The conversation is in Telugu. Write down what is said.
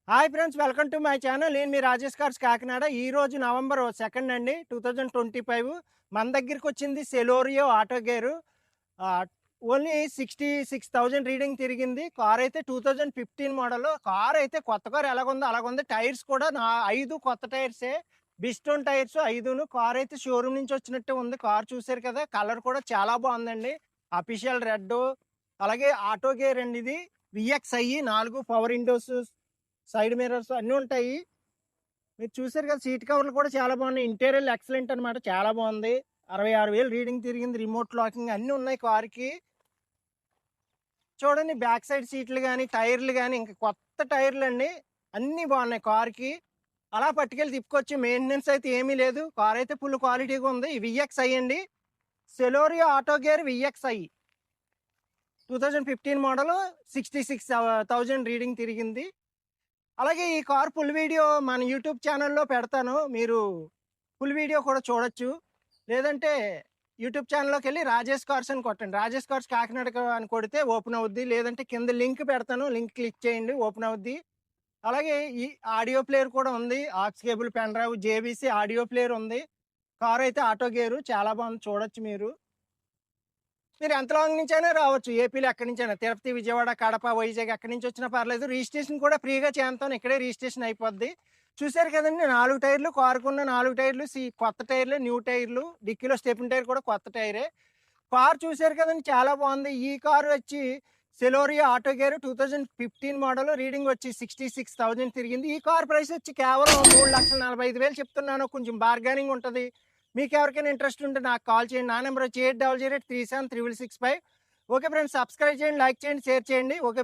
Hi friends, welcome to my channel. నేను మీ రాజేష్ కార్స్ కాకినాడ. ఈరోజు నవంబర్ 2 అండి, 2025. మన దగ్గరికి వచ్చింది సెలోరియో ఆటో గేరు. ఓన్లీ 66,000 రీడింగ్ తిరిగింది. కార్ అయితే 2015 మోడల్. కార్ అయితే కొత్త కార్ ఎలాగుందో అలాగుంది. టైర్స్ కూడా 5 కొత్త టైర్సే, బిస్టోన్ టైర్స్ 5ను. కార్ అయితే షోరూమ్ నుంచి వచ్చినట్టే ఉంది. కార్ చూసారు కదా, కలర్ కూడా చాలా బాగుందండి. Official red. అలాగే ఆటో గేర్ అండి ఇది. VXi 4 power Windows, side mirrors అన్నీ ఉంటాయి. మీరు చూసారు కదా, సీట్ కవర్లు కూడా చాలా బాగున్నాయి. ఇంటీరియర్ ఎక్సలెంట్ అనమాట, చాలా బాగుంది. 66,000 రీడింగ్ తిరిగింది. రిమోట్ లాకింగ్ అన్నీ ఉన్నాయి కార్కి. చూడండి, బ్యాక్ సైడ్ సీట్లు కానీ, టైర్లు కానీ ఇంకా కొత్త టైర్లు అండి, అన్నీ బాగున్నాయి కార్కి. అలా పట్టుకెళ్ళి తిప్పుకొచ్చి, మెయింటెనెన్స్ అయితే ఏమీ లేదు. కార్ అయితే ఫుల్ క్వాలిటీగా ఉంది. విఎక్స్ఐ అండి, సెలోరియో auto gear VXi 2015 model, 66,000 reading తిరిగింది. అలాగే ఈ కార్ ఫుల్ వీడియో మన యూట్యూబ్ ఛానల్లో పెడతాను, మీరు ఫుల్ వీడియో కూడా చూడొచ్చు. లేదంటే యూట్యూబ్ ఛానల్లోకి వెళ్ళి రాజేష్ కార్స్ అని కొట్టండి. రాజేష్ కార్స్ కాకినాడ అని కొడితే ఓపెన్ అవుద్ది. లేదంటే కింద లింక్ పెడతాను, లింక్ క్లిక్ చేయండి, ఓపెన్ అవుద్ది. అలాగే ఈ ఆడియో ప్లేయర్ కూడా ఉంది. Aux cable, pen drive, JBC audio player ఉంది. కార్ అయితే ఆటో గేరు చాలా బాగుంది, చూడొచ్చు మీరు. మీరు ఎంత లాంగ్ నుంచైనా రావచ్చు. ఏపీలో ఎక్కడి నుంచైనా, తిరుపతి, విజయవాడ, కడప, వైజాగ్ ఎక్కడి నుంచి వచ్చినా పర్లేదు. రిజిస్ట్రేషన్ కూడా ఫ్రీగా చేస్తాను, ఇక్కడే రిజిస్ట్రేషన్ అయిపోద్ది. చూసారు కదండి, 4 టైర్లు, కారుకున్న 4 టైర్లు కొత్త టైర్లు, న్యూ టైర్లు. డిక్కీలో స్టెప్ని టైర్ కూడా కొత్త టైరే. కార్ చూసారు కదండి, చాలా బాగుంది. ఈ కారు వచ్చి సెలోరియో ఆటో గేర్ 2015 మోడల్, రీడింగ్ వచ్చి 66,000 తిరిగింది. ఈ కార్ ప్రైస్ వచ్చి కేవలం 3,45,000 చెప్తున్నాను. కొంచెం బార్గెనింగ్ ఉంటుంది. మీకు ఎవరికైనా ఇంట్రెస్ట్ ఉంటే నాకు కాల్ చేయండి. నా నెంబర్ వచ్చి 8008373665. ఓకే ఫ్రెండ్స్, సబ్స్క్రైబ్ చేయండి, లైక్ చేయండి, షేర్ చేయండి. ఓకే.